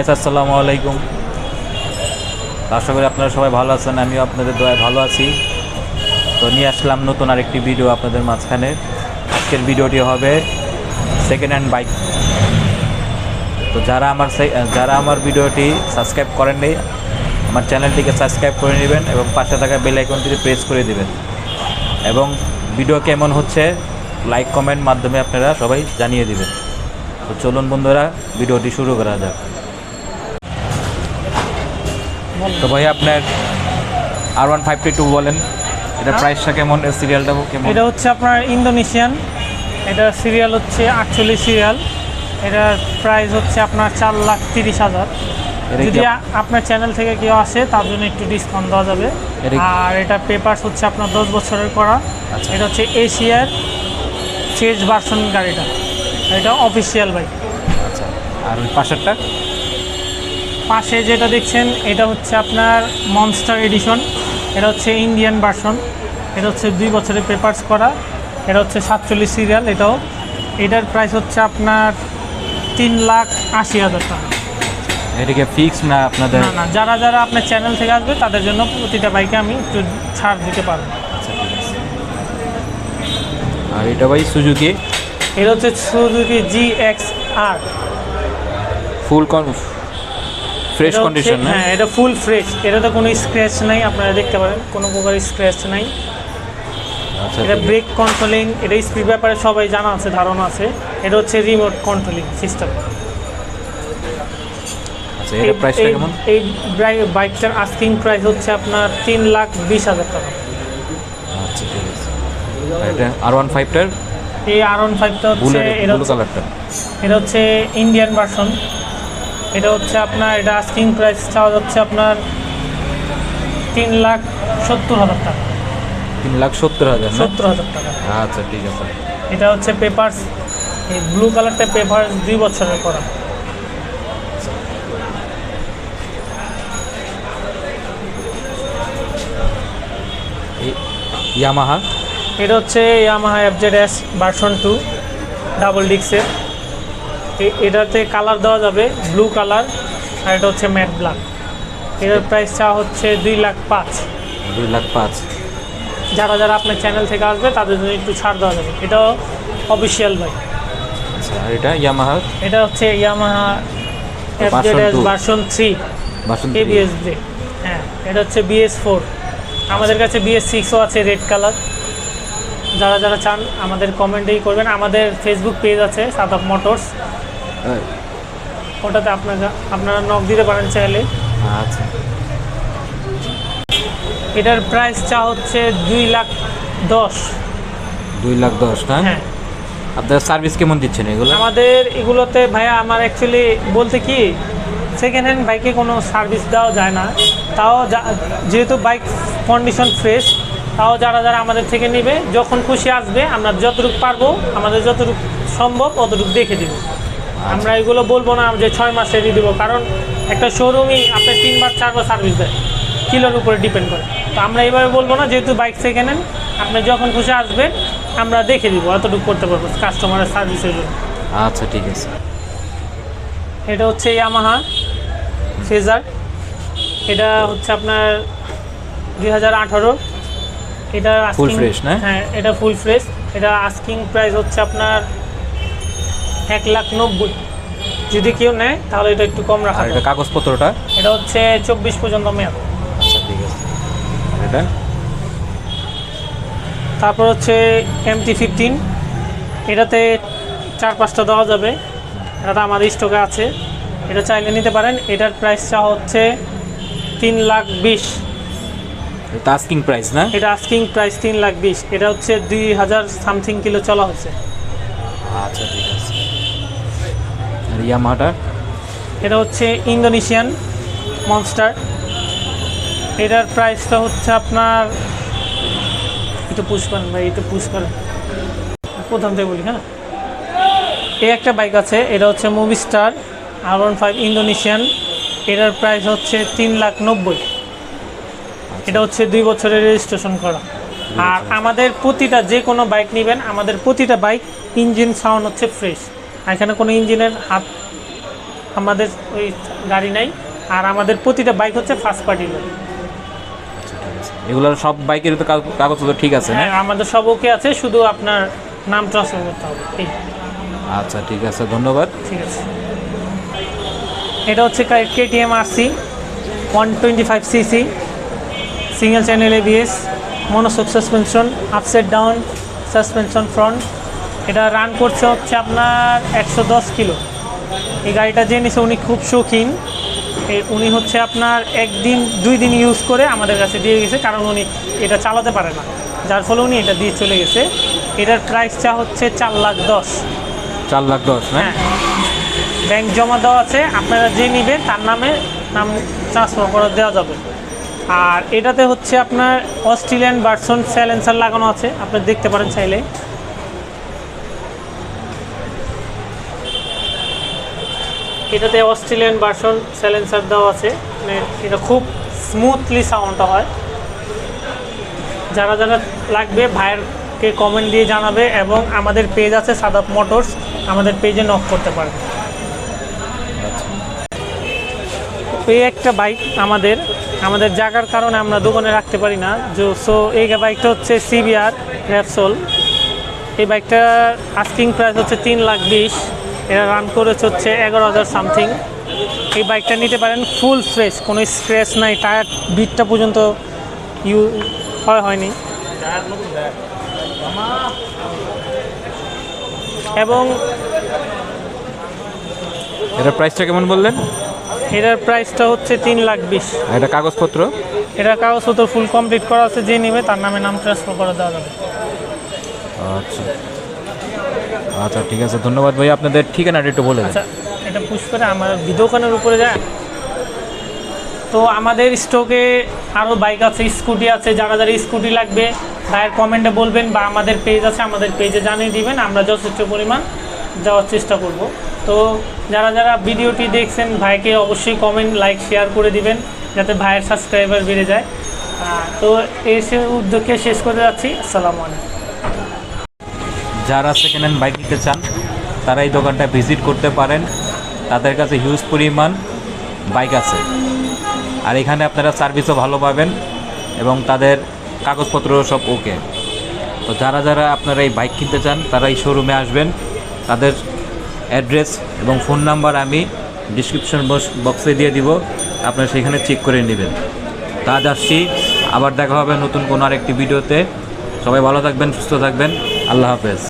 Guys, আসসালামু আলাইকুম। আশা করি আপনারা সবাই ভালো আছেন, আমিও আপনাদের দয়ায় ভালো আছি। তো নিয়ে আসলাম নতুন আরেকটি ভিডিও আপনাদের মাঝখানে। আজকের ভিডিওটি হবে সেকেন্ড হ্যান্ড বাইক। তো যারা আমার ভিডিওটি সাবস্ক্রাইব করেননি, আমার চ্যানেলটিকে সাবস্ক্রাইব করে নেবেন এবং পাশে থাকা বেল আইকনটি প্রেস করে দেবেন। এবং ভিডিও কেমন হচ্ছে লাইক কমেন্ট মাধ্যমে আপনারা সবাই জানিয়ে দেবেন। তো চলুন বন্ধুরা, ভিডিওটি শুরু করা যাক। তো ভাই আপনার R152 বলেন, এটা প্রাইসটা কেমন, এর সিরিয়ালটা কেমন? এটা হচ্ছে আপনার ইন্দোনেশিয়ান, এটা সিরিয়াল হচ্ছে 48 সিরিয়াল। এটার প্রাইস হচ্ছে আপনার 4,30,000। যদি আপনার চ্যানেল থেকে কেউ আসে তার জন্য একটু ডিসকাউন্ট দেওয়া যাবে। আর এটা পেপারস হচ্ছে আপনার 10 বছরের করা। এটা হচ্ছে এশিয়ার ফেজ ভার্সন গাড়িটা, এটা অফিসিয়াল বাইক। আচ্ছা, আর ওই পাশেরটা পাশে যেটা দেখছেন এটা হচ্ছে আপনার মনস্টার এডিশন। এটা হচ্ছে ইন্ডিয়ান ভার্সন। এটা হচ্ছে 2 বছরের পেপারস করা। এটা হচ্ছে 47 সিরিয়াল। এটার প্রাইস হচ্ছে আপনার 3,80,000 টাকা। এদিকে ফিক্স না আপনাদের? না, যারা আপনার চ্যানেল থেকে আসবে তাদের জন্য প্রতিটা বাইকে আমি একটু ছাড় দিতে পারবো। আচ্ছা, ঠিক আছে। আর এটা ভাই সুজুকি? এটা হচ্ছে Suzuki GXR, full fresh condition না? হ্যাঁ, এটা ফুল ফ্রেশ। এটাতে কোনো স্ক্র্যাচ নাই, আপনারা দেখতে পারেন কোনো প্রকার স্ক্র্যাচ নাই। আচ্ছা, এটা ব্রেক কন্ট্রোলিং, এটা স্পিড ব্যাপারে সবাই জানা আছে, ধারণা আছে। এটা হচ্ছে রিমোট কন্ট্রোলিং সিস্টেম। আচ্ছা, এর প্রাইসটা কেমন? এই বাইকটার আস্কিং প্রাইস হচ্ছে আপনার 3,20,000 টাকা। আচ্ছা, ঠিক আছে। এটা R15টার? এই R15টা হচ্ছে ব্লু কালারটা, এটা হচ্ছে ইন্ডিয়ান ভার্সন। এটা হচ্ছে আপনার, এটা আস্কিং প্রাইস চাওয়া যাচ্ছে আপনার 3,70,000 টাকা। 3,70,000 টাকা। আচ্ছা, ঠিক আছে। এটা হচ্ছে পেপারস, এই ব্লু কালারটা পেপারস 2 বছরের করা। ইয়ামাহা? এটা হচ্ছে ইয়ামাহা FZS ভার্সন 2 ডাবল ডিক্সের। এটাতে কালার দেওয়া যাবে ব্লু কালার, আর এটা হচ্ছে ম্যাট ব্ল্যাক। এটার প্রাইস চাওয়া হচ্ছে 2,05,000। 2,05,000। যারা আপনার চ্যানেল থেকে আসবে তাদের জন্য একটু ছাড় দেওয়া যাবে। এটাও অফিসিয়াল বাইক। আচ্ছা, আর এটা ইয়ামাহা? এটা হচ্ছে Yamaha FZS version 3 ABS brake. হ্যাঁ, এটা হচ্ছে BS4। আমাদের কাছে BS6ও আছে রেড কালার। যারা চান আমাদের কমেন্টেই করবেন। আমাদের ফেসবুক পেজ আছে সাদাফ মোটরস, ওটাতে আপনারা নক দিতে পারেন চাইলে। আচ্ছা, এটার প্রাইস হচ্ছে 2,10,000। 2,10,000 না? হ্যাঁ। আপনার সার্ভিস কেমন দিচ্ছেন এগুলো? আমাদের এগুলোতে ভাইয়া, আমার অ্যাকচুয়ালি বলতে কি, সেকেন্ড হ্যান্ড বাইকে কোনো সার্ভিস দেওয়া যায় না। তাও যেহেতু বাইক কন্ডিশন ফ্রেশ, তাও যারা আমাদের থেকে নেবে যখন খুশি আসবে, আমরা যতটুকু পারবো, আমাদের যতটুকু সম্ভব অতটুকু দেখে দিব। আমরা এগুলো বলবো না যে 6 মাসে দিয়ে দেবো, কারণ একটা শোরুমই আপনার 3 বার 4 বার সার্ভিস দেয়, কিলোর উপরে ডিপেন্ড করে। তো আমরা এইভাবে বলবো না, যেহেতু বাইক সেকেন্ড হ্যান্ড, আপনি যখন খুশি আসবেন আমরা দেখে দিব, অতটুকু করতে পারবো কাস্টমারের সার্ভিসের জন্য। আচ্ছা, ঠিক আছে। এটা হচ্ছে ইয়ামাহা ফেজার। এটা হচ্ছে আপনার 2018। এটা ফুল ফ্রেশ না? হ্যাঁ, এটা ফুল ফ্রেশ। এটা আস্কিং প্রাইস হচ্ছে আপনার 1,90,000। যদি কেউ নেয় তাহলে এটা একটু কম রাখা যাবে। কাগজপত্রটা? এটা হচ্ছে 24 পর্যন্ত মেয়াদ। আচ্ছা, ঠিক আছে। এটা তারপর হচ্ছে MT-15। এটাতে 4-5টা দেওয়া যাবে, এটা আমাদের স্টকে আছে, এটা চাইলে নিতে পারেন। এটার প্রাইস হচ্ছে 3,20,000। এটা আস্কিং প্রাইস না? এটা আস্কিং প্রাইস 3,20,000। এটা হচ্ছে 2,000 সামথিং কিলো চলা হচ্ছে। আচ্ছা, ঠিক আছে। আর ইয়ামাহাটা? এটা হচ্ছে ইন্দোনেশিয়ান মনস্টার। এটার প্রাইসটা হচ্ছে আপনার, একটু পুশ করেন ভাই, একটু পুশ করেন, প্রথম থেকে বলি। হ্যাঁ, এই একটা বাইক আছে, এটা হচ্ছে মুভি স্টার R15 ইন্দোনেশিয়ান। এটার প্রাইস হচ্ছে 3,90,000। এটা হচ্ছে 2 বছরের রেজিস্ট্রেশন করা। আর আমাদের প্রতিটা, যে কোনো বাইক নেবেন, আমাদের প্রতিটা বাইক ইঞ্জিন সাউন্ড হচ্ছে ফ্রেশ। এখানে কোনো ইঞ্জিনের হাত আমাদের ওই গাড়ি নাই। আর আমাদের প্রতিটা বাইক হচ্ছে ফার্স্ট পার্টি বাইক। এগুলোর সব বাইকের তো কাগজপত্র ঠিক আছে না? হ্যাঁ, আমাদের সব ওকে আছে, শুধু আপনার নাম ট্রান্সফার করতে হবে। আচ্ছা ঠিক আছে, ধন্যবাদ। ঠিক আছে। এটা হচ্ছে KTM RC 125cc single channel ABS, monoshock suspension, upside down suspension front. এটা রান করছে হচ্ছে আপনার 110 কিলো। এই গাড়িটা যে নিছে উনি খুব শৌখিন। উনি হচ্ছে আপনার 1-2 দিন ইউজ করে আমাদের কাছে দিয়ে গেছে, কারণ উনি এটা চালাতে পারে না, যার ফলে উনি এটা দিয়ে চলে গেছে। এটার প্রাইসটা হচ্ছে 4,10,000। 4,10,000 না? হ্যাঁ, ব্যাংক জমা দেওয়া আছে, আপনারা যে নেবেন তার নাম ট্রান্সফার করে দেওয়া যাবে। আর এটাতে হচ্ছে আপনার অস্ট্রেলিয়ান ভার্সন সাইলেন্সার লাগানো আছে, আপনি দেখতে পারেন চাইলে। এটাতে অস্ট্রেলিয়ান ভার্সন সাইলেন্সার দেওয়া আছে, মানে এটা খুব স্মুথলি সাউন্ডটা হয়। যারা যারা লাগবে ভাইয়েরকে কমেন্ট দিয়ে জানাবে, এবং আমাদের পেজ আছে সাদাফ মোটরস, আমাদের পেজে নক করতে পারবে। এই একটা বাইক আমাদের জায়গার কারণে আমরা দোকানে রাখতে পারি না, সো এই বাইকটা হচ্ছে CBR র্যাপসোল। এই বাইকটার আস্কিং প্রাইস হচ্ছে 3,20,000। এটা রান করেছে হচ্ছে 11,000 সামথিং। এই বাইকটা নিতে পারেন, ফুল ফ্রেশ, কোনো স্ক্র্যাচ নাই, টায়ার বিটটা পর্যন্ত হয়নি। এবং এটার প্রাইসটা কেমন বললেন? এটার প্রাইসটা হচ্ছে 3,20,000। এটা কাগজপত্র? এটা কাগজপত্র ফুল কমপ্লিট করা আছে, যে নেবে তার নামে নাম ট্রান্সফার করে দেওয়া যাবে। আচ্ছা আচ্ছা ঠিক আছে, ধন্যবাদ ভাই। আপনাদের ঠিকানাটা একটু বলে দেন। আচ্ছা, এটা পুশ করে আমার দোকানের উপরে যায়। তো আমাদের স্টকে আরও বাইক আছে, স্কুটি আছে। যারা যারা স্কুটি লাগবে ভাইয়ের কমেন্টে বলবেন, বা আমাদের পেজ আছে, আমাদের পেজে জানিয়ে দিবেন, আমরা যথেষ্ট পরিমাণ যাওয়ার চেষ্টা করব। তো যারা যারা ভিডিওটি দেখছেন, ভাইকে অবশ্যই কমেন্ট, লাইক, শেয়ার করে দিবেন, যাতে ভাইয়ের সাবস্ক্রাইবার বেড়ে যায়। তো এসে উদ্যোগকে শেষ করে যাচ্ছি। আসসালামু আলাইকুম। যারা সেকেন্ড হ্যান্ড বাইক নিতে চান তারা এই দোকানটা ভিজিট করতে পারেন, তাদের কাছে হিউজ পরিমাণ বাইক আছে। আর এখানে আপনারা সার্ভিসও ভালো পাবেন, এবং তাদের কাগজপত্র সব ওকে। তো যারা যারা আপনারা এই বাইক কিনতে চান তারা এই শোরুমে আসবেন। তাদের অ্যাড্রেস এবং ফোন নাম্বার আমি ডিসক্রিপশন বক্সে দিয়ে দিব, আপনারা সেখানে চেক করে নেবেন। তা আজ আসছি, আবার দেখা হবে নতুন কোনো আরেকটি ভিডিওতে। সবাই ভালো থাকবেন, সুস্থ থাকবেন। আল্লাহ হাফেজ।